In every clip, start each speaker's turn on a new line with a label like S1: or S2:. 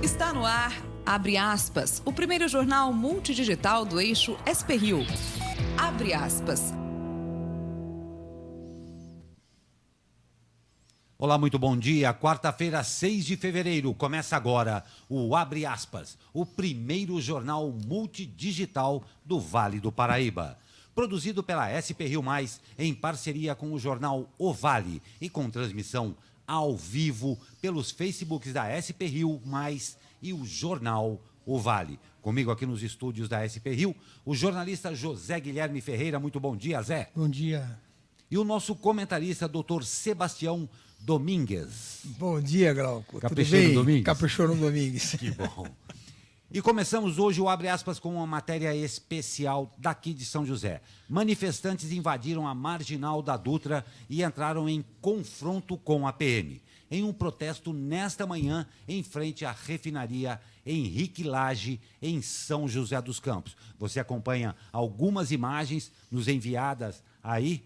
S1: Está no ar, abre aspas, o primeiro jornal multidigital do eixo SP-Rio. Abre aspas.
S2: Olá, muito bom dia. Quarta-feira, 6 de fevereiro, começa agora o Abre Aspas, o primeiro jornal multidigital do Vale do Paraíba. Produzido pela SP-Rio+, em parceria com o jornal O Vale e com transmissão ao vivo pelos Facebooks da SP-Rio+, e o jornal O Vale. Comigo aqui nos estúdios da SP-Rio, o jornalista José Guilherme Ferreira. Muito bom dia, Zé.
S3: Bom dia.
S2: E o nosso comentarista, doutor Sebastião Domingues.
S3: Bom dia, Glauco.
S2: Caprichoso Domingues?
S3: Caprichoso Domingues.
S2: Que bom. E começamos hoje o Abre Aspas com uma matéria especial daqui de São José. Manifestantes invadiram a marginal da Dutra e entraram em confronto com a PM, em um protesto nesta manhã em frente à refinaria Henrique Lage, em São José dos Campos. Você acompanha algumas imagens nos enviadas aí.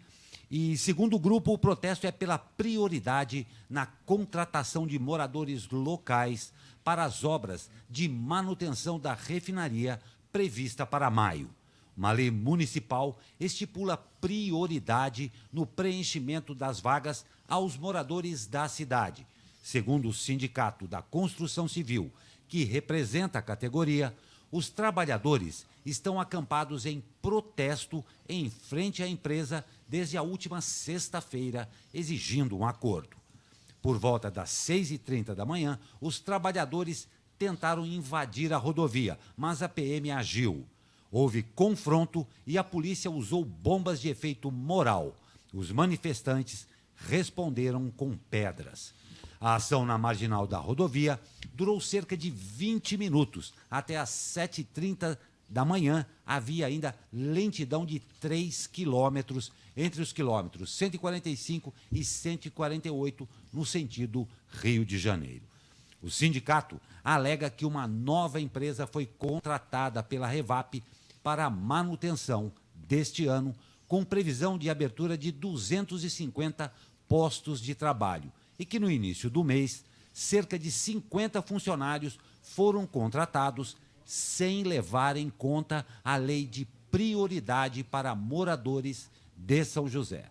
S2: E, segundo o grupo, o protesto é pela prioridade na contratação de moradores locais para as obras de manutenção da refinaria prevista para maio. Uma lei municipal estipula prioridade no preenchimento das vagas aos moradores da cidade. Segundo o Sindicato da Construção Civil, que representa a categoria, os trabalhadores estão acampados em protesto em frente à empresa desde a última sexta-feira, exigindo um acordo. Por volta das 6h30 da manhã, os trabalhadores tentaram invadir a rodovia, mas a PM agiu. Houve confronto e a polícia usou bombas de efeito moral. Os manifestantes responderam com pedras. A ação na marginal da rodovia durou cerca de 20 minutos. Até às 7h30 da manhã, havia ainda lentidão de 3 quilômetros entre os quilômetros 145 e 148, no sentido Rio de Janeiro. O sindicato alega que uma nova empresa foi contratada pela Revap para a manutenção deste ano, com previsão de abertura de 250 postos de trabalho, e que no início do mês, cerca de 50 funcionários foram contratados sem levar em conta a lei de prioridade para moradores de São José.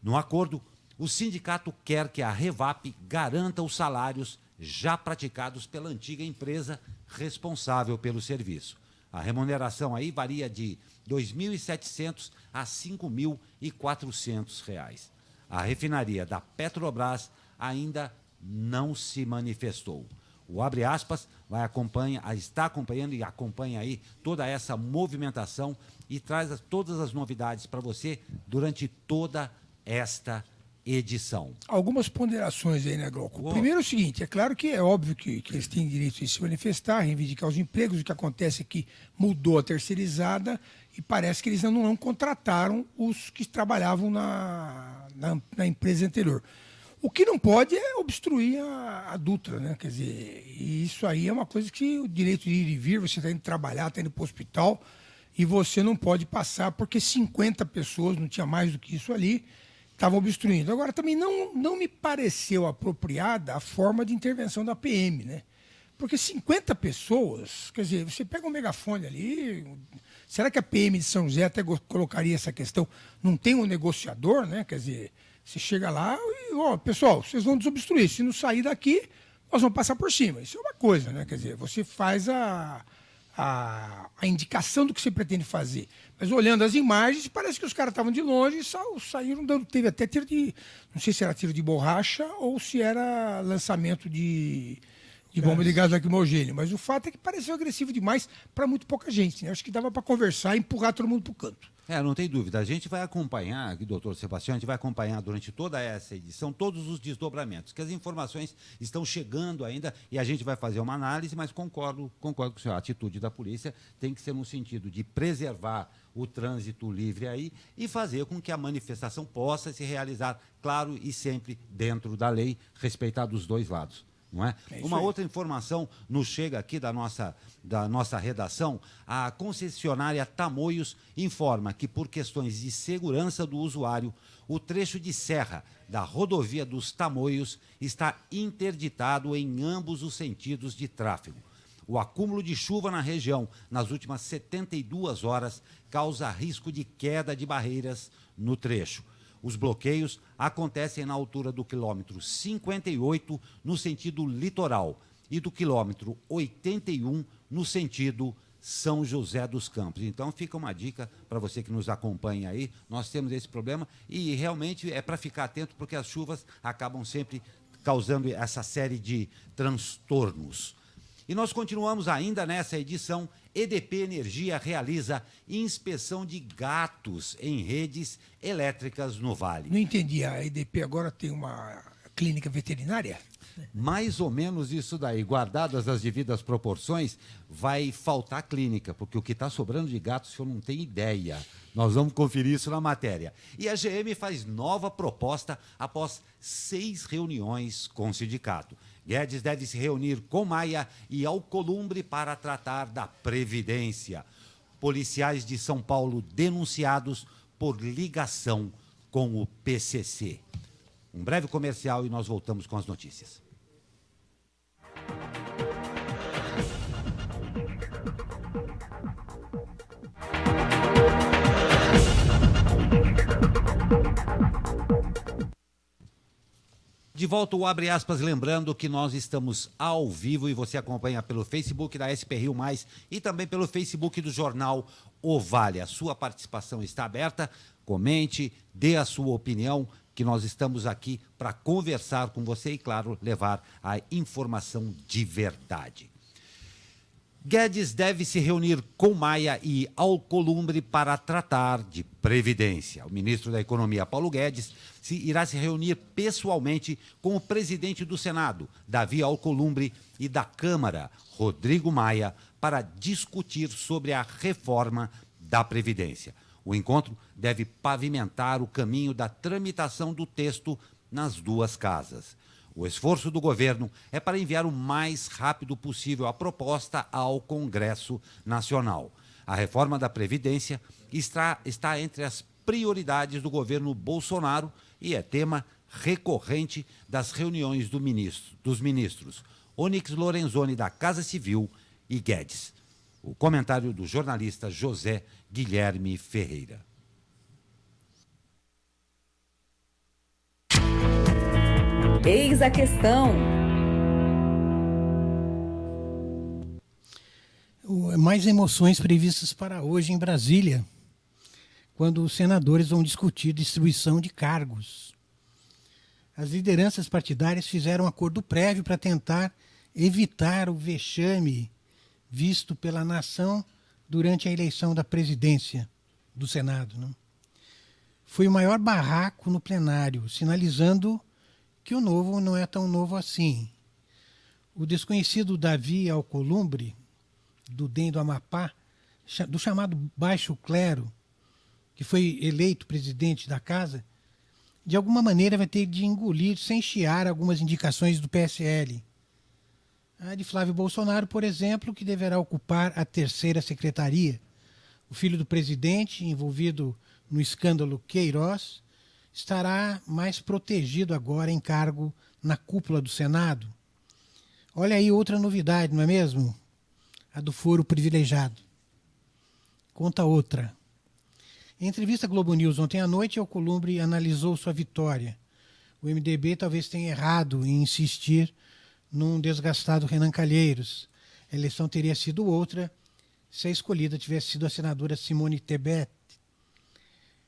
S2: No acordo, o sindicato quer que a Revap garanta os salários já praticados pela antiga empresa responsável pelo serviço. A remuneração aí varia de R$ 2.700 a R$ 5.400. A refinaria da Petrobras ainda não se manifestou. O Abre Aspas está acompanhando e acompanha aí toda essa movimentação e traz todas as novidades para você durante toda esta edição.
S3: Algumas ponderações aí, né, Glauco? Primeiro é o seguinte, é claro que é óbvio que eles têm direito de se manifestar, reivindicar os empregos. O que acontece é que mudou a terceirizada e parece que eles não contrataram os que trabalhavam na empresa anterior. O que não pode é obstruir a Dutra, né? Quer dizer, isso aí é uma coisa que o direito de ir e vir, você está indo trabalhar, está indo para o hospital, e você não pode passar porque 50 pessoas, não tinha mais do que isso ali, estavam obstruindo. Agora, também não me pareceu apropriada a forma de intervenção da PM, né? Porque 50 pessoas, quer dizer, você pega um megafone ali, será que a PM de São José até colocaria essa questão? Não tem um negociador, né? Quer dizer, você chega lá e, pessoal, vocês vão desobstruir. Se não sair daqui, nós vamos passar por cima. Isso é uma coisa, né? Quer dizer, você faz a indicação do que você pretende fazer. Mas olhando as imagens, parece que os caras estavam de longe e saíram dando. Teve até tiro de. Não sei se era tiro de borracha ou se era lançamento de bomba de gás lacrimogêneo. Mas o fato é que pareceu agressivo demais para muito pouca gente, né? Acho que dava para conversar e empurrar todo mundo para o canto.
S2: Não tem dúvida. A gente vai acompanhar, aqui, doutor Sebastião, a gente vai acompanhar durante toda essa edição todos os desdobramentos, que as informações estão chegando ainda e a gente vai fazer uma análise, mas concordo com o senhor. A atitude da polícia tem que ser no sentido de preservar o trânsito livre aí e fazer com que a manifestação possa se realizar, claro, e sempre dentro da lei, respeitado os dois lados. Não é?
S3: É isso
S2: Uma
S3: aí.
S2: outra informação nos chega aqui da nossa redação. A concessionária Tamoios informa que, por questões de segurança do usuário, o trecho de serra da rodovia dos Tamoios está interditado em ambos os sentidos de tráfego. O acúmulo de chuva na região nas últimas 72 horas causa risco de queda de barreiras no trecho. Os bloqueios acontecem na altura do quilômetro 58, no sentido litoral, e do quilômetro 81, no sentido São José dos Campos. Então, fica uma dica para você que nos acompanha aí. Nós temos esse problema e realmente é para ficar atento, porque as chuvas acabam sempre causando essa série de transtornos. E nós continuamos ainda nessa edição. EDP Energia realiza inspeção de gatos em redes elétricas no Vale.
S3: Não entendi, a EDP agora tem uma clínica veterinária?
S2: Mais ou menos isso daí. Guardadas as devidas proporções, vai faltar clínica, porque o que está sobrando de gatos, o senhor não tem ideia. Nós vamos conferir isso na matéria. E a GM faz nova proposta após 6 reuniões com o sindicato. Guedes deve se reunir com Maia e Alcolumbre para tratar da Previdência. Policiais de São Paulo denunciados por ligação com o PCC. Um breve comercial e nós voltamos com as notícias. De volta o Abre Aspas, lembrando que nós estamos ao vivo e você acompanha pelo Facebook da SP Rio Mais e também pelo Facebook do jornal O Vale. A sua participação está aberta, comente, dê a sua opinião, que nós estamos aqui para conversar com você e, claro, levar a informação de verdade. Guedes deve se reunir com Maia e Alcolumbre para tratar de Previdência. O ministro da Economia, Paulo Guedes, irá se reunir pessoalmente com o presidente do Senado, Davi Alcolumbre, e da Câmara, Rodrigo Maia, para discutir sobre a reforma da Previdência. O encontro deve pavimentar o caminho da tramitação do texto nas duas casas. O esforço do governo é para enviar o mais rápido possível a proposta ao Congresso Nacional. A reforma da Previdência está entre as prioridades do governo Bolsonaro e é tema recorrente das reuniões dos ministros Onyx Lorenzoni, da Casa Civil, e Guedes. O comentário do jornalista José Guilherme Ferreira.
S1: Eis a questão.
S4: Mais emoções previstas para hoje em Brasília, quando os senadores vão discutir distribuição de cargos. As lideranças partidárias fizeram um acordo prévio para tentar evitar o vexame visto pela nação durante a eleição da presidência do Senado, né? Foi o maior barraco no plenário, sinalizando que o novo não é tão novo assim. O desconhecido Davi Alcolumbre, do DEM do Amapá, do chamado Baixo Clero, que foi eleito presidente da casa, de alguma maneira vai ter de engolir sem chiar algumas indicações do PSL. A de Flávio Bolsonaro, por exemplo, que deverá ocupar a 3ª secretaria. O filho do presidente, envolvido no escândalo Queiroz, estará mais protegido agora em cargo na cúpula do Senado. Olha aí outra novidade, não é mesmo? A do foro privilegiado. Conta outra. Em entrevista à Globo News ontem à noite, Alcolumbre analisou sua vitória. O MDB talvez tenha errado em insistir num desgastado Renan Calheiros. A eleição teria sido outra se a escolhida tivesse sido a senadora Simone Tebet.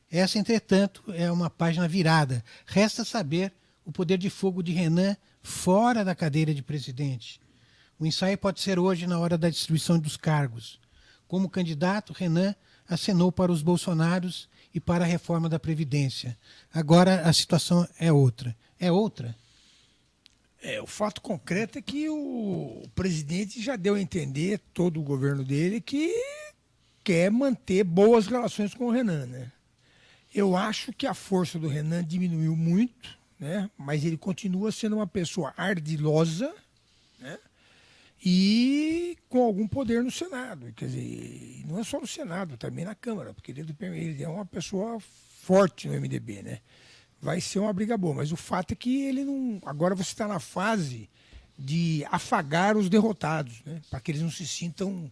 S4: Essa, entretanto, é uma página virada. Resta saber o poder de fogo de Renan fora da cadeira de presidente. O ensaio pode ser hoje, na hora da distribuição dos cargos. Como candidato, Renan acenou para os bolsonaros e para a reforma da Previdência. Agora a situação é outra. É outra?
S3: O fato concreto é que o presidente já deu a entender, todo o governo dele, que quer manter boas relações com o Renan, né? Eu acho que a força do Renan diminuiu muito, né? Mas ele continua sendo uma pessoa ardilosa, né? E com algum poder no Senado. Quer dizer, não é só no Senado, também na Câmara, porque ele é uma pessoa forte no MDB, né? Vai ser uma briga boa, mas o fato é que ele não. Agora você está na fase de afagar os derrotados, né? Para que eles não se sintam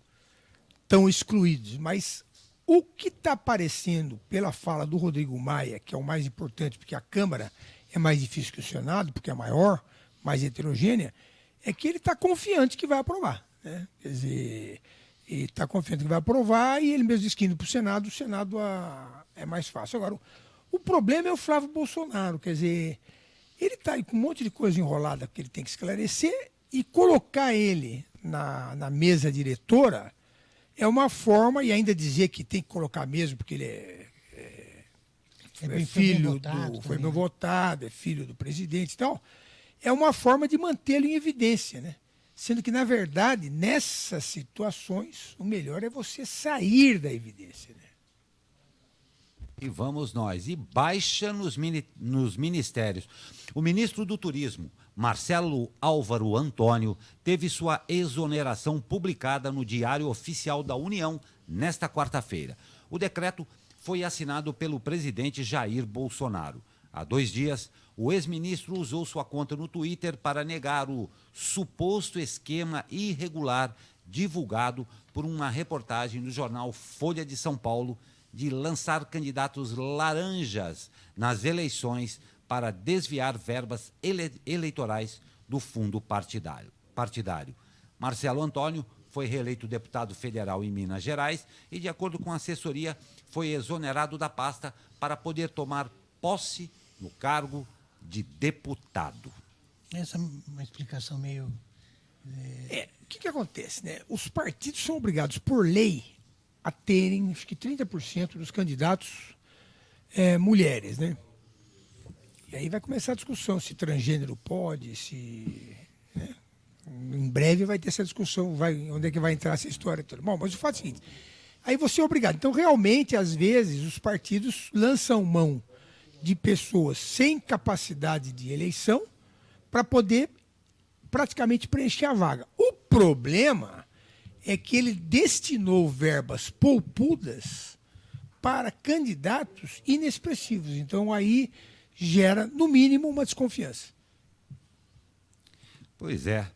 S3: tão excluídos. Mas o que está aparecendo pela fala do Rodrigo Maia, que é o mais importante, porque a Câmara é mais difícil que o Senado, porque é maior, mais heterogênea, é que ele está confiante que vai aprovar, né? Quer dizer, ele está confiante que vai aprovar e ele mesmo diz que indo para o Senado é mais fácil. Agora, o problema é o Flávio Bolsonaro, quer dizer, ele está aí com um monte de coisa enrolada que ele tem que esclarecer e colocar ele na mesa diretora é uma forma, e ainda dizer que tem que colocar mesmo, porque ele foi bem votado, é filho do presidente e tal, é uma forma de mantê-lo em evidência, né? Sendo que, na verdade, nessas situações, o melhor é você sair da evidência, né?
S2: E vamos nós. E baixa nos ministérios. O ministro do Turismo, Marcelo Álvaro Antônio, teve sua exoneração publicada no Diário Oficial da União nesta quarta-feira. O decreto foi assinado pelo presidente Jair Bolsonaro. Há 2 dias, o ex-ministro usou sua conta no Twitter para negar o suposto esquema irregular divulgado por uma reportagem do jornal Folha de São Paulo de lançar candidatos laranjas nas eleições para desviar verbas eleitorais do fundo partidário. Marcelo Antônio foi reeleito deputado federal em Minas Gerais e, de acordo com a assessoria, foi exonerado da pasta para poder tomar posse no cargo de deputado.
S4: Essa é uma explicação meio...
S3: O que acontece, né? Os partidos são obrigados, por lei, a terem, acho que 30% dos candidatos mulheres, né? E aí vai começar a discussão se transgênero pode, se... né? Em breve vai ter essa discussão, onde é que vai entrar essa história toda. Bom, mas o fato é o seguinte, aí você é obrigado. Então, realmente, às vezes, os partidos lançam mão de pessoas sem capacidade de eleição para poder praticamente preencher a vaga. O problema é que ele destinou verbas poupudas para candidatos inexpressivos. Então, aí gera, no mínimo, uma desconfiança.
S2: Pois é.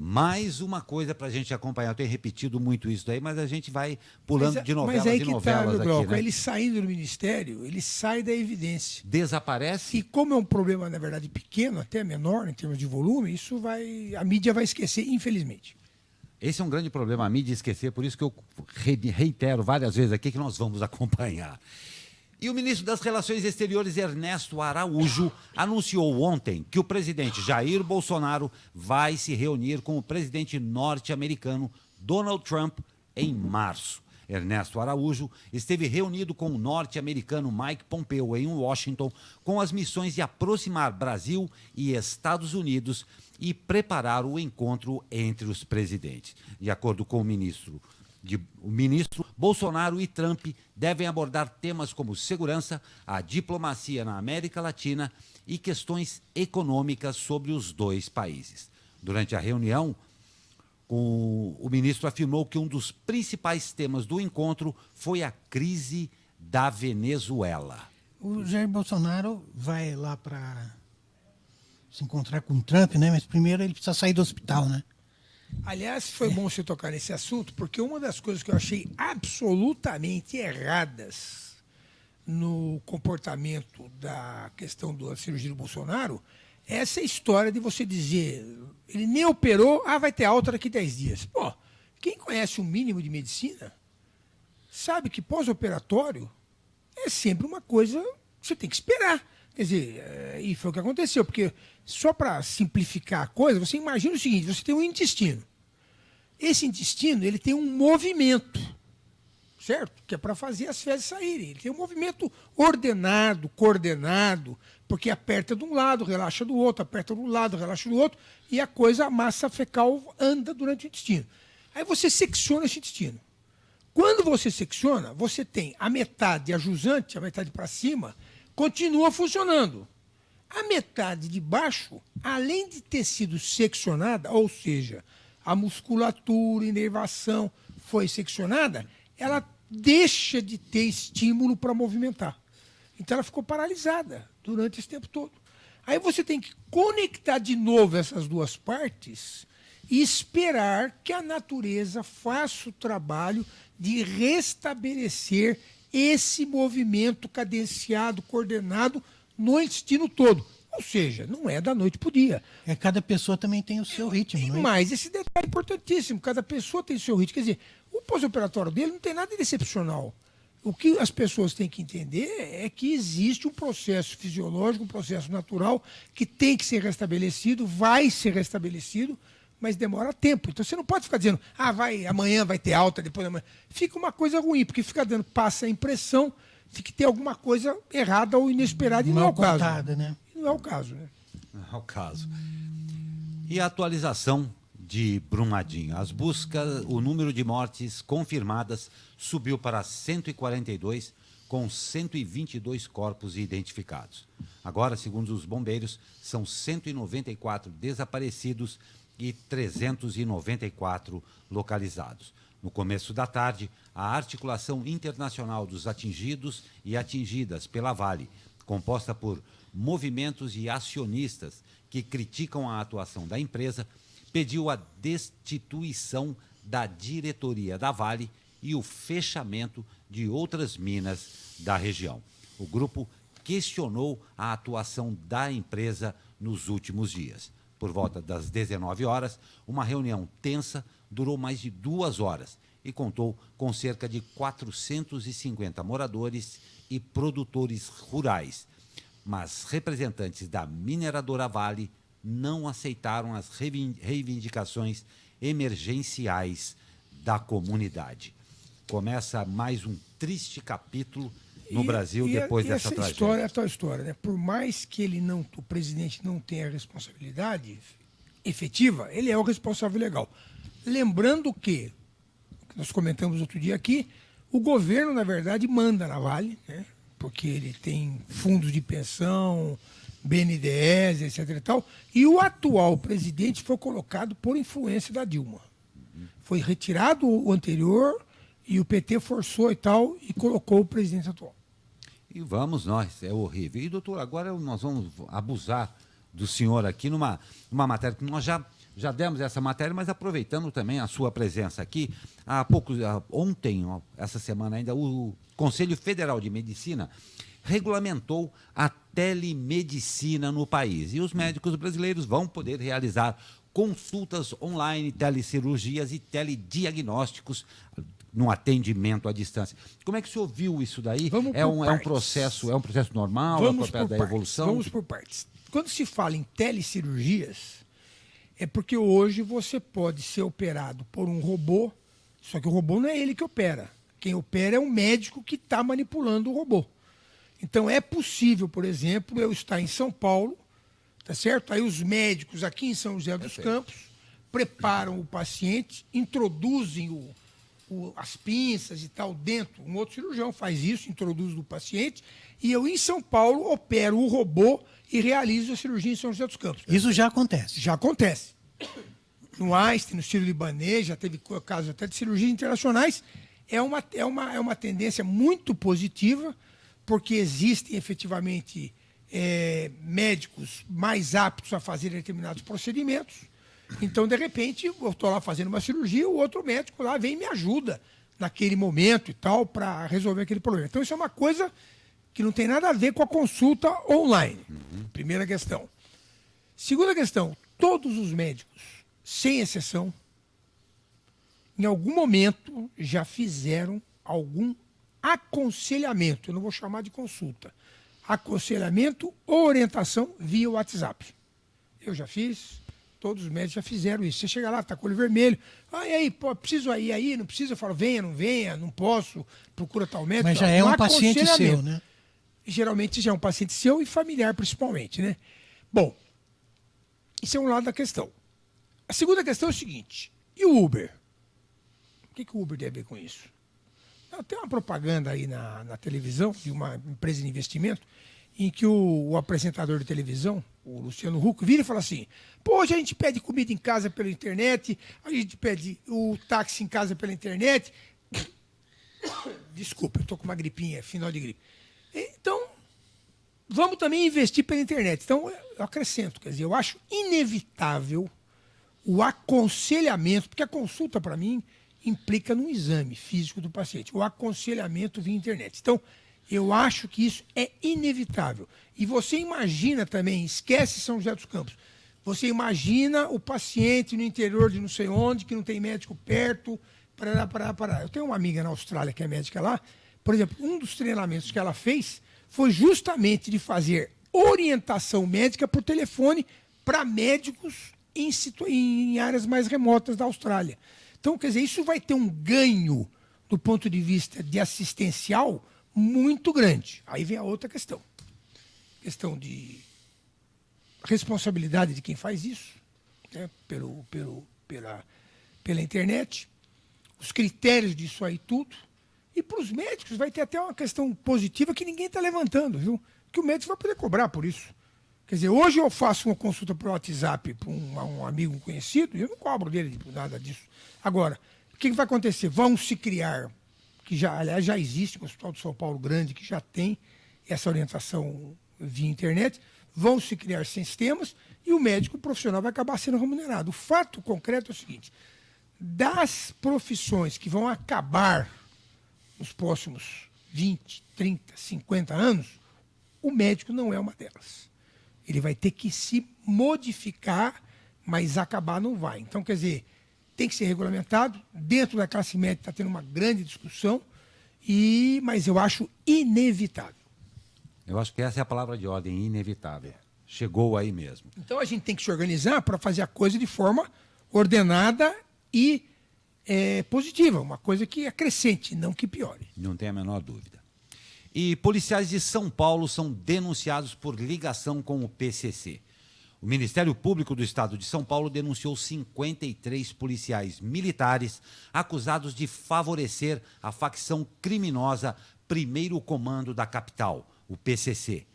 S2: Mais uma coisa para a gente acompanhar. Eu tenho repetido muito isso daí, mas a gente vai pulando de novelas
S3: aí
S2: e
S3: que
S2: novelas
S3: tá,
S2: aqui, né?
S3: Ele saindo do ministério, ele sai da evidência.
S2: Desaparece?
S3: E como é um problema, na verdade, pequeno, até menor em termos de volume, a mídia vai esquecer, infelizmente.
S2: Esse é um grande problema, a mídia esquecer, por isso que eu reitero várias vezes aqui que nós vamos acompanhar. E o ministro das Relações Exteriores, Ernesto Araújo, anunciou ontem que o presidente Jair Bolsonaro vai se reunir com o presidente norte-americano Donald Trump em março. Ernesto Araújo esteve reunido com o norte-americano Mike Pompeo em Washington com as missões de aproximar Brasil e Estados Unidos e preparar o encontro entre os presidentes. De acordo com o ministro, Bolsonaro e Trump devem abordar temas como segurança, a diplomacia na América Latina e questões econômicas sobre os dois países. Durante a reunião, o ministro afirmou que um dos principais temas do encontro foi a crise da Venezuela.
S4: O Jair Bolsonaro vai lá para se encontrar com o Trump, né? Mas primeiro ele precisa sair do hospital, né?
S3: Aliás, foi bom você tocar nesse assunto, porque uma das coisas que eu achei absolutamente erradas no comportamento da questão da cirurgia do Bolsonaro é essa história de você dizer, ele nem operou, vai ter alta daqui 10 dias. Pô, quem conhece o mínimo de medicina sabe que pós-operatório é sempre uma coisa que você tem que esperar. Quer dizer, e foi o que aconteceu, porque só para simplificar a coisa, você imagina o seguinte, você tem um intestino. Esse intestino, ele tem um movimento, certo? Que é para fazer as fezes saírem. Ele tem um movimento ordenado, coordenado, porque aperta de um lado, relaxa do outro, aperta de um lado, relaxa do outro, e a massa fecal anda durante o intestino. Aí você secciona esse intestino. Quando você secciona, você tem a metade a jusante, a metade para cima, continua funcionando. A metade de baixo, além de ter sido seccionada, ou seja, a musculatura, a inervação foi seccionada, ela deixa de ter estímulo para movimentar. Então ela ficou paralisada durante esse tempo todo. Aí você tem que conectar de novo essas duas partes e esperar que a natureza faça o trabalho de restabelecer esse movimento cadenciado, coordenado no intestino todo. Ou seja, não é da noite para o dia.
S4: Cada pessoa também tem o seu ritmo, não é?
S3: Mas esse detalhe é importantíssimo. Cada pessoa tem o seu ritmo. Quer dizer, o pós-operatório dele não tem nada de excepcional. O que as pessoas têm que entender é que existe um processo fisiológico, um processo natural que tem que ser restabelecido, vai ser restabelecido, mas demora tempo. Então você não pode ficar dizendo, amanhã vai ter alta, depois amanhã. Fica uma coisa ruim, porque fica passa a impressão de que tem alguma coisa errada ou inesperada, e não é o caso.
S4: Né?
S3: Não é o caso, né?
S2: Não é o caso. E a atualização de Brumadinho? As buscas, o número de mortes confirmadas subiu para 142, com 122 corpos identificados. Agora, segundo os bombeiros, são 194 desaparecidos e 394 localizados. No começo da tarde, a Articulação Internacional dos Atingidos e Atingidas pela Vale, composta por movimentos e acionistas que criticam a atuação da empresa, pediu a destituição da diretoria da Vale e o fechamento de outras minas da região. O grupo questionou a atuação da empresa nos últimos dias. Por volta das 19 horas, uma reunião tensa durou mais de 2 horas e contou com cerca de 450 moradores e produtores rurais. Mas representantes da mineradora Vale não aceitaram as reivindicações emergenciais da comunidade. Começa mais um triste capítulo no Brasil depois dessa tragédia.
S3: História é a tal história, né? Por mais que o presidente não tenha responsabilidade efetiva, ele é o responsável legal. Lembrando que nós comentamos outro dia aqui, o governo, na verdade, manda na Vale, né? Porque ele tem fundos de pensão, BNDES, etc. e tal, e o atual presidente foi colocado por influência da Dilma. Foi retirado o anterior e o PT forçou e tal e colocou o presidente atual.
S2: E vamos nós, é horrível. E, doutor, agora nós vamos abusar do senhor aqui numa matéria que nós já demos essa matéria, mas aproveitando também a sua presença aqui, ontem, essa semana ainda, o Conselho Federal de Medicina regulamentou a telemedicina no país. E os médicos brasileiros vão poder realizar consultas online, telecirurgias e telediagnósticos no atendimento à distância. Como é que o senhor viu isso daí? É um processo normal?
S3: Vamos
S2: da evolução?
S3: Vamos por partes. Quando se fala em telecirurgias, é porque hoje você pode ser operado por um robô, só que o robô não é ele que opera. Quem opera é o médico que está manipulando o robô. Então é possível, por exemplo, eu estar em São Paulo, tá certo? Aí os médicos aqui em São José dos Campos preparam o paciente, introduzem as pinças e tal dentro. Um outro cirurgião faz isso, introduz o paciente, e eu em São Paulo opero o robô e realizo a cirurgia em São José dos Campos.
S4: Isso já acontece?
S3: Já acontece. No Einstein, no Sírio-Libanês, já teve casos até de cirurgias internacionais. É uma tendência muito positiva, porque existem efetivamente médicos mais aptos a fazer determinados procedimentos. Então, de repente, eu estou lá fazendo uma cirurgia, o outro médico lá vem e me ajuda naquele momento e tal, para resolver aquele problema. Então, isso é uma coisa que não tem nada a ver com a consulta online. Primeira questão. Segunda questão, todos os médicos, sem exceção, em algum momento já fizeram algum aconselhamento, eu não vou chamar de consulta, aconselhamento ou orientação via WhatsApp. Eu já fiz, todos os médicos já fizeram isso. Você chega lá, está com o olho vermelho, e aí, preciso ir aí, não precisa, eu falo, venha, não posso, procura tal médico.
S4: Mas já é um paciente seu, né?
S3: Geralmente já é um paciente seu e familiar, principalmente, né? Bom, isso é um lado da questão. A segunda questão é o seguinte, e o Uber? O que o Uber tem a ver com isso? Tem uma propaganda aí na televisão de uma empresa de investimento em que o apresentador de televisão, o Luciano Huck, vira e fala assim: pô, hoje a gente pede comida em casa pela internet, a gente pede o táxi em casa pela internet. Desculpa, eu tô com uma gripinha, final de gripe. Então, vamos também investir pela internet. Então, eu acrescento, quer dizer, eu acho inevitável o aconselhamento, porque a consulta, para mim, implica num exame físico do paciente, o aconselhamento via internet. Então, eu acho que isso é inevitável. E você imagina também, esquece São José dos Campos, você imagina o paciente no interior de não sei onde, que não tem médico perto, parará. Eu tenho uma amiga na Austrália que é médica lá, por exemplo, um dos treinamentos que ela fez foi justamente de fazer orientação médica por telefone para médicos em áreas mais remotas da Austrália. Então, quer dizer, isso vai ter um ganho do ponto de vista de assistencial muito grande. Aí vem a outra questão. Questão de responsabilidade de quem faz isso, né, pela internet, os critérios disso aí tudo. E para os médicos vai ter até uma questão positiva que ninguém está levantando, viu? Que o médico vai poder cobrar por isso. Quer dizer, hoje eu faço uma consulta por WhatsApp para um amigo, um conhecido, e eu não cobro dele por nada disso. Agora, o que vai acontecer? Vão se criar, que já, aliás, já existe um Hospital de São Paulo grande que já tem essa orientação via internet, vão se criar sistemas e o médico profissional vai acabar sendo remunerado. O fato concreto é o seguinte: das profissões que vão acabar nos próximos 20, 30, 50 anos, o médico não é uma delas. Ele vai ter que se modificar, mas acabar não vai. Então, quer dizer, tem que ser regulamentado. Dentro da classe média está tendo uma grande discussão, mas eu acho inevitável.
S2: Eu acho que essa é a palavra de ordem, inevitável. Chegou aí mesmo.
S3: Então a gente tem que se organizar para fazer a coisa de forma ordenada e positiva, uma coisa que acrescente, não que piore.
S2: Não tem a menor dúvida. E policiais de São Paulo são denunciados por ligação com o PCC. O Ministério Público do Estado de São Paulo denunciou 53 policiais militares acusados de favorecer a facção criminosa Primeiro Comando da Capital, o PCC.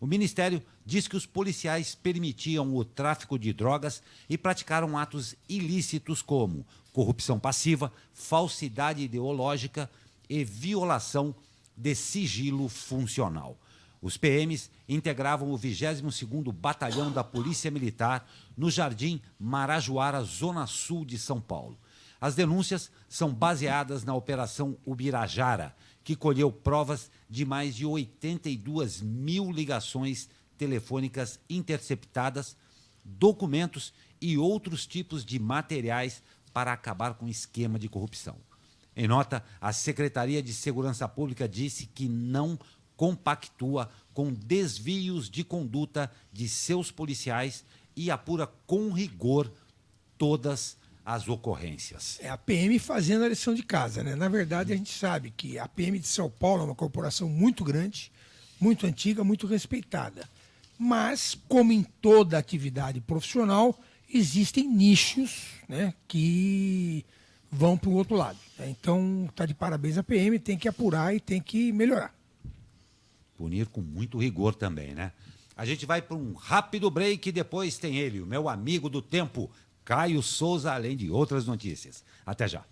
S2: O Ministério diz que os policiais permitiam o tráfico de drogas e praticaram atos ilícitos como corrupção passiva, falsidade ideológica e violação de sigilo funcional. Os PMs integravam o 22º Batalhão da Polícia Militar no Jardim Marajoara, Zona Sul de São Paulo. As denúncias são baseadas na Operação Ubirajara, que colheu provas de mais de 82 mil ligações telefônicas interceptadas, documentos e outros tipos de materiais para acabar com o esquema de corrupção. Em nota, a Secretaria de Segurança Pública disse que não compactua com desvios de conduta de seus policiais e apura com rigor todas as ocorrências.
S3: É a PM fazendo a lição de casa, né? Na verdade, a gente sabe que a PM de São Paulo é uma corporação muito grande, muito antiga, muito respeitada. Mas, como em toda atividade profissional, existem nichos, né, que vão para o outro lado. Então, está de parabéns a PM, tem que apurar e tem que melhorar.
S2: Punir com muito rigor também, né? A gente vai para um rápido break e depois tem ele, o meu amigo do tempo, Caio Souza, além de outras notícias. Até já.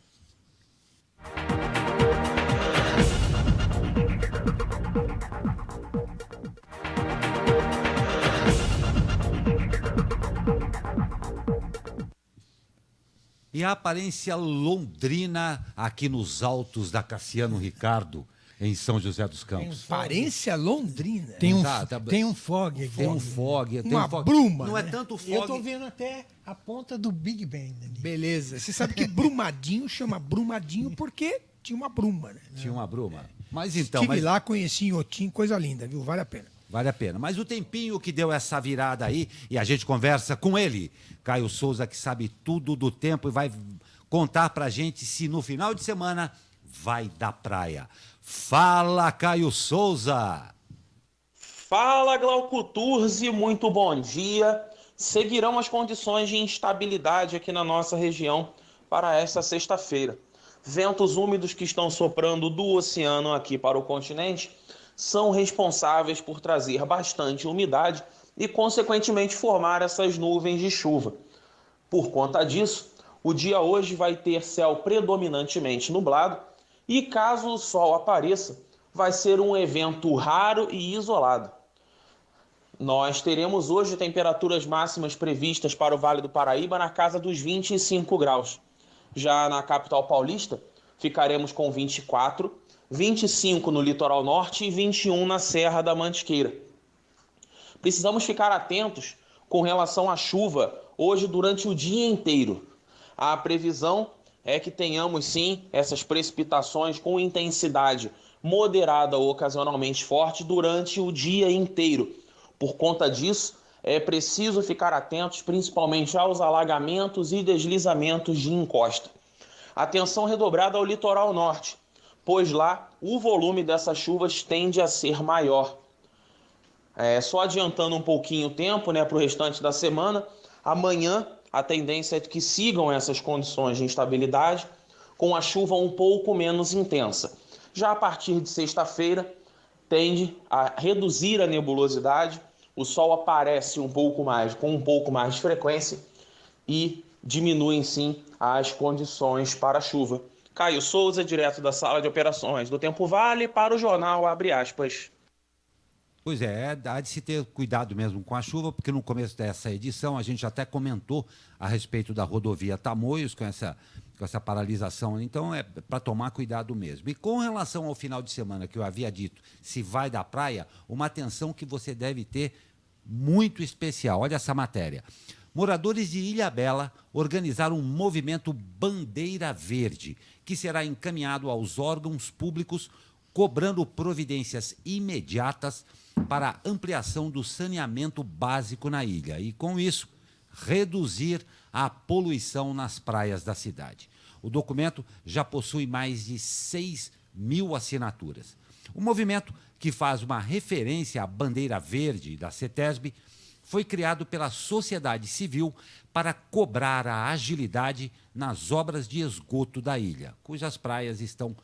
S2: E a aparência londrina aqui nos altos da Cassiano Ricardo, em São José dos Campos.
S3: Aparência londrina.
S4: Tem um fog aqui.
S2: Tem um fog. Tem
S3: uma
S2: um fog.
S3: bruma.
S2: Não
S3: né?
S2: é tanto fog.
S4: Eu estou vendo até a ponta do Big Ben ali.
S3: Beleza. Você sabe que Brumadinho chama Brumadinho porque tinha uma bruma, né?
S2: Tinha uma bruma. Mas então...
S3: Estive lá, conheci Inhotim, coisa linda, viu? Vale a pena.
S2: Vale a pena. Mas o tempinho que deu essa virada aí, e a gente conversa com ele, Caio Souza, que sabe tudo do tempo e vai contar pra gente se no final de semana vai dar praia. Fala, Caio Souza!
S5: Fala, Glauco Turzi, muito bom dia. Seguirão as condições de instabilidade aqui na nossa região para esta sexta-feira. Ventos úmidos que estão soprando do oceano aqui para o continente são responsáveis por trazer bastante umidade e, consequentemente, formar essas nuvens de chuva. Por conta disso, o dia hoje vai ter céu predominantemente nublado e, caso o sol apareça, vai ser um evento raro e isolado. Nós teremos hoje temperaturas máximas previstas para o Vale do Paraíba na casa dos 25 graus. Já na capital paulista, ficaremos com 24, 25 no litoral norte e 21 na Serra da Mantiqueira. Precisamos ficar atentos com relação à chuva hoje durante o dia inteiro. A previsão é que tenhamos sim essas precipitações com intensidade moderada ou ocasionalmente forte durante o dia inteiro. Por conta disso, é preciso ficar atentos principalmente aos alagamentos e deslizamentos de encosta. Atenção redobrada ao litoral norte, pois lá o volume dessas chuvas tende a ser maior. Só adiantando um pouquinho o tempo, para o restante da semana, amanhã a tendência é que sigam essas condições de instabilidade, com a chuva um pouco menos intensa. Já a partir de sexta-feira, tende a reduzir a nebulosidade, o sol aparece com um pouco mais de frequência e diminuem sim as condições para a chuva. Caio Souza, direto da sala de operações do Tempo Vale, para o jornal Abre Aspas.
S2: Pois é, há de se ter cuidado mesmo com a chuva, porque no começo dessa edição a gente até comentou a respeito da rodovia Tamoios com essa paralisação, então é para tomar cuidado mesmo. E com relação ao final de semana que eu havia dito, se vai da praia, uma atenção que você deve ter muito especial. Olha essa matéria. Moradores de Ilhabela organizaram um movimento Bandeira Verde, que será encaminhado aos órgãos públicos, cobrando providências imediatas para a ampliação do saneamento básico na ilha e, com isso, reduzir a poluição nas praias da cidade. O documento já possui mais de 6.000 assinaturas. O movimento, que faz uma referência à bandeira verde da CETESB, foi criado pela sociedade civil para cobrar a agilidade nas obras de esgoto da ilha, cujas praias estão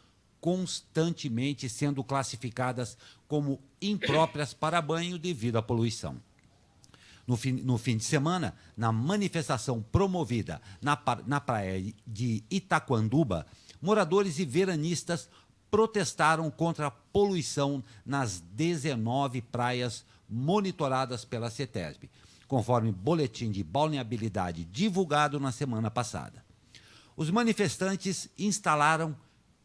S2: constantemente sendo classificadas como impróprias para banho devido à poluição. No fim de semana, na manifestação promovida na praia de Itaquanduba, moradores e veranistas protestaram contra a poluição nas 19 praias monitoradas pela CETESB, conforme boletim de balneabilidade divulgado na semana passada. Os manifestantes instalaram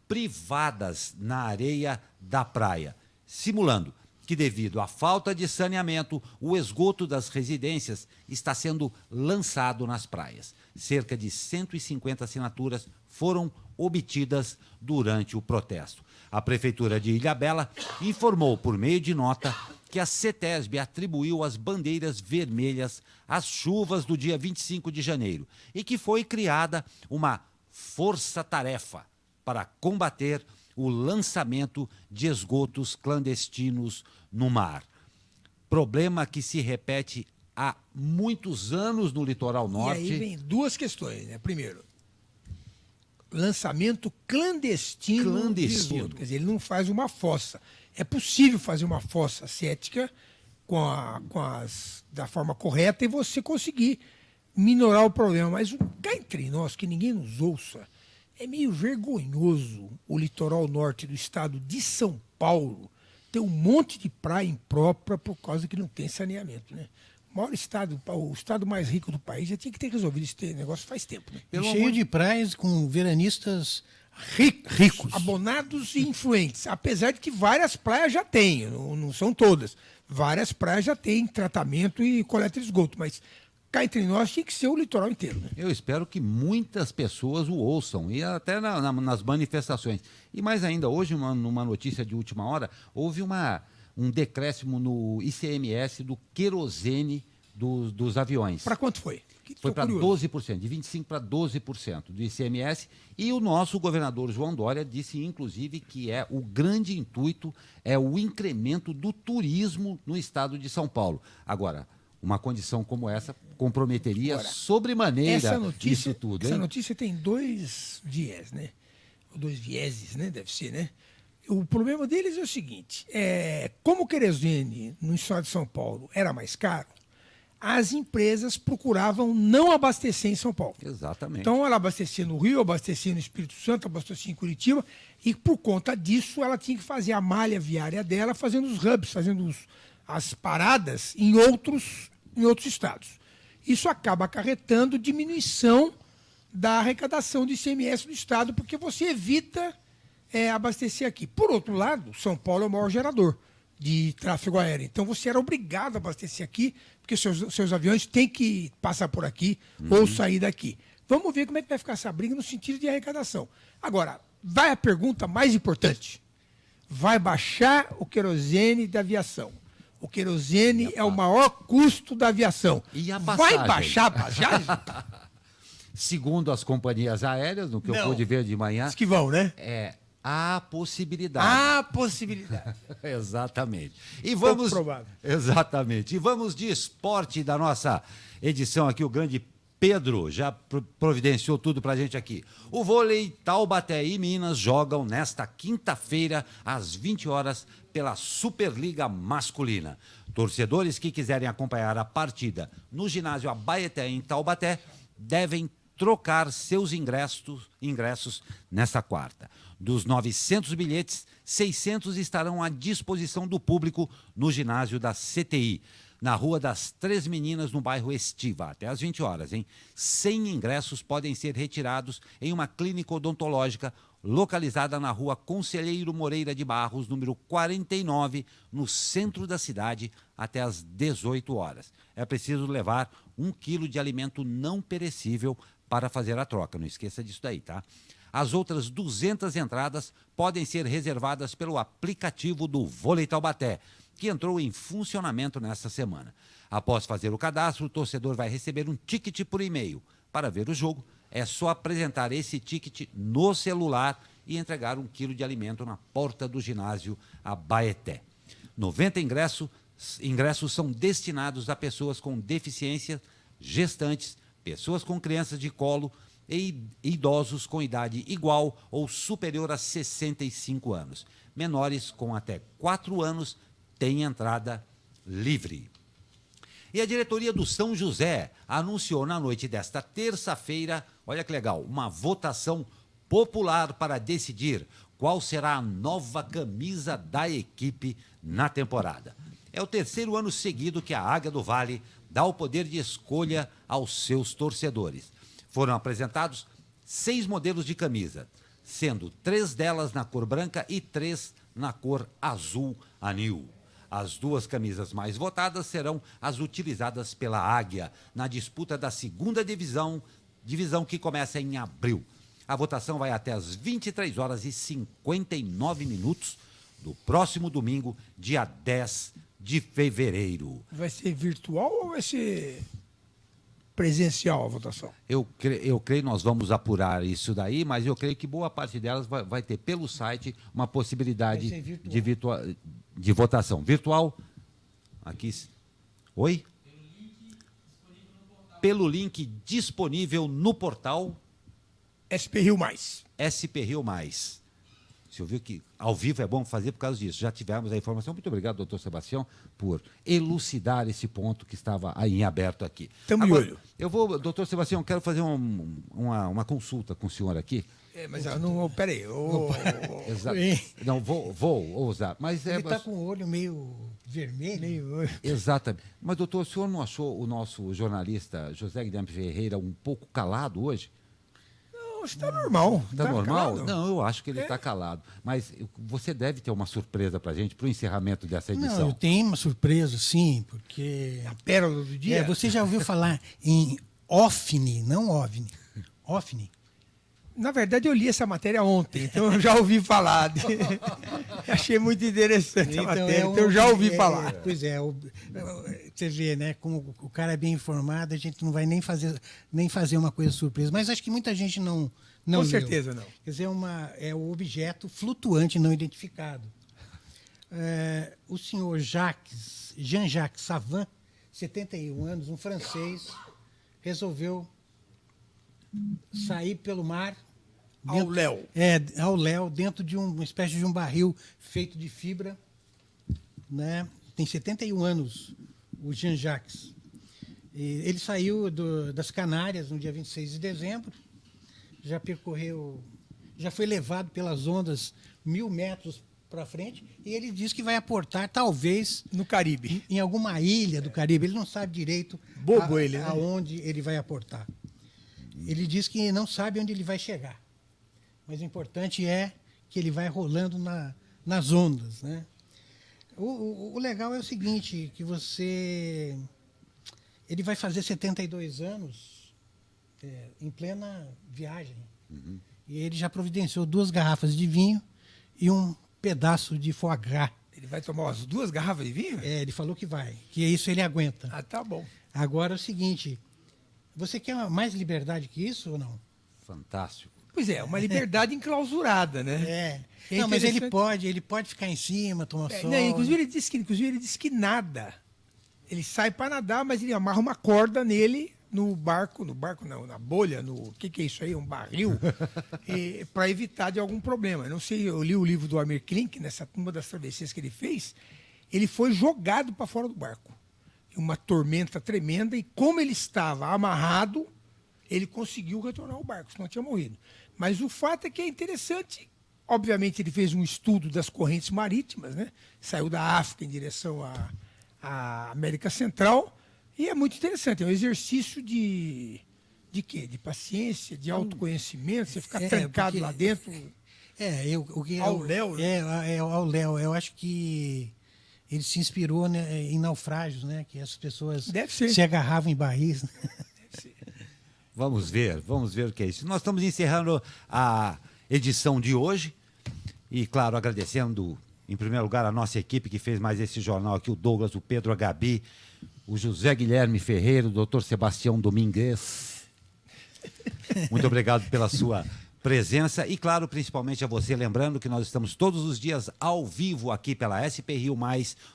S2: privadas na areia da praia, simulando que, devido à falta de saneamento, o esgoto das residências está sendo lançado nas praias. Cerca de 150 assinaturas foram obtidas durante o protesto. A Prefeitura de Ilhabela informou, por meio de nota, que a CETESB atribuiu as bandeiras vermelhas às chuvas do dia 25 de janeiro e que foi criada uma força-tarefa para combater o lançamento de esgotos clandestinos no mar. Problema que se repete há muitos anos no litoral norte.
S3: E aí vem duas questões, né? Primeiro, lançamento clandestino de esgoto. Quer dizer, ele não faz uma fossa. É possível fazer uma fossa cética da forma correta e você conseguir minorar o problema. Mas cá entre nós, que ninguém nos ouça, é meio vergonhoso o litoral norte do estado de São Paulo ter um monte de praia imprópria por causa que não tem saneamento, né? O maior estado, o estado mais rico do país, já tinha que ter resolvido esse negócio faz tempo, né?
S4: Cheio de praias com veranistas
S3: ricos, abonados e influentes. Apesar de que várias praias já têm, não são todas. Várias praias já têm tratamento e coleta de esgoto, mas cá entre nós tinha que ser o litoral inteiro, né?
S2: Eu espero que muitas pessoas o ouçam, e até nas manifestações. E mais ainda, hoje, numa notícia de última hora, houve um decréscimo no ICMS do querosene dos aviões.
S3: Para quanto foi?
S2: Foi para 12%, de 25% para 12% do ICMS. E o nosso governador João Dória disse, inclusive, que o grande intuito é o incremento do turismo no estado de São Paulo. Agora, uma condição como essa comprometeria sobremaneira isso tudo.
S3: Essa notícia tem dois viés, né? Dois vieses, né? Deve ser, né? O problema deles é o seguinte, como o querosene no estado de São Paulo era mais caro, as empresas procuravam não abastecer em São Paulo.
S2: Exatamente.
S3: Então ela abastecia no Rio, abastecia no Espírito Santo, abastecia em Curitiba, e por conta disso ela tinha que fazer a malha viária dela, fazendo os hubs, fazendo as paradas em outros estados. Isso acaba acarretando diminuição da arrecadação do ICMS do estado, porque você evita abastecer aqui. Por outro lado, São Paulo é o maior gerador de tráfego aéreo. Então você era obrigado a abastecer aqui, porque seus aviões têm que passar por aqui ou sair daqui. Vamos ver como é que vai ficar essa briga no sentido de arrecadação. Agora, vai a pergunta mais importante. Vai baixar o querosene da aviação. O querosene é o maior custo da aviação.
S2: E a passagem?
S3: Vai baixar a passagem?
S2: Segundo as companhias aéreas, no que eu pude ver de manhã,
S3: Diz que vão, né?
S2: há possibilidade.
S3: Há possibilidade.
S2: Exatamente. E
S3: Pouco
S2: vamos.
S3: provável.
S2: Exatamente. E vamos de esporte da nossa edição aqui, o grande Pedro já providenciou tudo pra gente aqui. O vôlei Taubaté e Minas jogam nesta quinta-feira, às 20 horas, pela Superliga Masculina. Torcedores que quiserem acompanhar a partida no ginásio Abaeté, em Taubaté, devem trocar seus ingressos nesta quarta. Dos 900 bilhetes, 600 estarão à disposição do público no ginásio da CTI, na Rua das Três Meninas, no bairro Estiva, até às 20 horas, hein? 100 ingressos podem ser retirados em uma clínica odontológica localizada na Rua Conselheiro Moreira de Barros, número 49, no centro da cidade, até às 18 horas. É preciso levar 1 quilo de alimento não perecível para fazer a troca. Não esqueça disso daí, tá? As outras 200 entradas podem ser reservadas pelo aplicativo do Vôlei Taubaté, que entrou em funcionamento nesta semana. Após fazer o cadastro, o torcedor vai receber um ticket por e-mail. Para ver o jogo, é só apresentar esse ticket no celular e entregar 1 quilo de alimento na porta do ginásio Abaeté. 90 ingressos são destinados a pessoas com deficiência, gestantes, pessoas com crianças de colo e idosos com idade igual ou superior a 65 anos. Menores com até 4 anos têm entrada livre. E a diretoria do São José anunciou na noite desta terça-feira, olha que legal, uma votação popular para decidir qual será a nova camisa da equipe na temporada. É o 3º ano seguido que a Águia do Vale dá o poder de escolha aos seus torcedores. Foram apresentados 6 modelos de camisa, sendo 3 delas na cor branca e 3 na cor azul anil. As 2 camisas mais votadas serão as utilizadas pela Águia na disputa da 2ª divisão que começa em abril. A votação vai até às 23 horas e 59 minutos do próximo domingo, dia 10 de fevereiro.
S3: Vai ser virtual ou vai ser presencial a votação?
S2: Eu creio que nós vamos apurar isso daí, mas eu creio que boa parte delas vai ter pelo site uma possibilidade de votação. Virtual? Aqui. Oi? Pelo link disponível no portal
S3: SP Rio+.
S2: SP Rio+. Você ouviu que ao vivo é bom fazer por causa disso. Já tivemos a informação. Muito obrigado, doutor Sebastião, por elucidar esse ponto que estava aí em aberto aqui.
S3: Tamo de olho.
S2: Eu vou, doutor Sebastião, quero fazer uma consulta com o senhor aqui.
S3: Mas não, peraí.
S2: Exato. Não, vou usar. Mas
S4: Ele está com o olho meio vermelho.
S2: Exatamente. Mas, doutor, o senhor não achou o nosso jornalista José Guilherme Ferreira um pouco calado hoje?
S3: Está normal.
S2: Está normal?
S3: Calado.
S2: Não, eu acho que ele está calado. Mas você deve ter uma surpresa para a gente, para o encerramento dessa edição.
S4: Não, eu tenho uma surpresa, sim, porque...
S3: A pérola do dia?
S4: Você já ouviu falar em OVNI, não OVNI. OVNI.
S3: Na verdade, eu li essa matéria ontem, então eu já ouvi falar. Achei muito interessante a matéria, então eu já ouvi falar.
S4: Pois é, você vê, né, como o cara é bem informado, a gente não vai nem fazer uma coisa surpresa. Mas acho que muita gente não
S3: Com
S4: leu.
S3: certeza não.
S4: Quer dizer, é o objeto flutuante não identificado. O senhor Jean-Jacques Savin, 71 anos, um francês, resolveu sair pelo mar
S3: Ao léu.
S4: Ao léu, dentro de uma espécie de um barril feito de fibra, né? Tem 71 anos, o Jean-Jacques. Ele saiu das Canárias no dia 26 de dezembro, já foi levado pelas ondas 1.000 metros para frente, e ele diz que vai aportar, talvez,
S3: No Caribe.
S4: em alguma ilha do Caribe. Ele não sabe direito
S3: Ele, né?
S4: aonde ele vai aportar. Ele diz que não sabe onde ele vai chegar. Mas o importante é que ele vai rolando nas ondas, né? O legal é o seguinte, que ele vai fazer 72 anos em plena viagem.
S2: Uhum.
S4: E ele já providenciou 2 garrafas de vinho e um pedaço de foie gras.
S3: Ele vai tomar as 2 garrafas de vinho?
S4: Ele falou que vai, que isso ele aguenta.
S3: Ah, tá bom.
S4: Agora é o seguinte, você quer mais liberdade que isso ou não?
S2: Fantástico.
S3: Pois é, uma liberdade enclausurada, né? É
S4: Não, mas ele
S3: interessante.
S4: pode ficar em cima, tomar sol.
S3: Não, inclusive ele disse que nada. Ele sai para nadar, mas ele amarra uma corda nele, no barco não, na bolha, o que é isso aí? Um barril, para evitar de algum problema. Eu não sei, eu li o livro do Amir Klink, uma das travessias que ele fez, ele foi jogado para fora do barco. Uma tormenta tremenda, e como ele estava amarrado, ele conseguiu retornar ao barco, senão tinha morrido. Mas o fato é que é interessante. Obviamente, ele fez um estudo das correntes marítimas, né? Saiu da África em direção à América Central, e é muito interessante. É um exercício de quê? De paciência, de autoconhecimento, você ficar trancado lá dentro.
S4: Ao
S3: léu, né?
S4: Ao léu. Eu acho que ele se inspirou, né, em naufrágios, né? Que as pessoas se agarravam em barris. Né?
S2: Vamos ver o que é isso. Nós estamos encerrando a edição de hoje e, claro, agradecendo, em primeiro lugar, a nossa equipe que fez mais esse jornal aqui, o Douglas, o Pedro, a Gabi, o José Guilherme Ferreira, o doutor Sebastião Domingues. Muito obrigado pela sua presença e, claro, principalmente a você, lembrando que nós estamos todos os dias ao vivo aqui pela SP Rio+,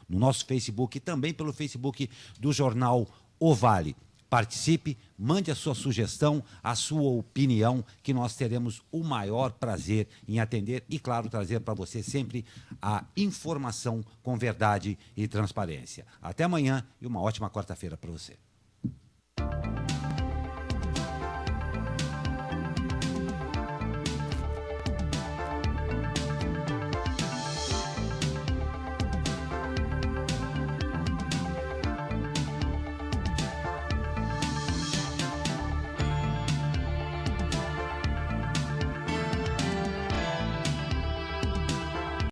S2: no nosso Facebook e também pelo Facebook do jornal O Vale. Participe, mande a sua sugestão, a sua opinião, que nós teremos o maior prazer em atender e, claro, trazer para você sempre a informação com verdade e transparência. Até amanhã e uma ótima quarta-feira para você.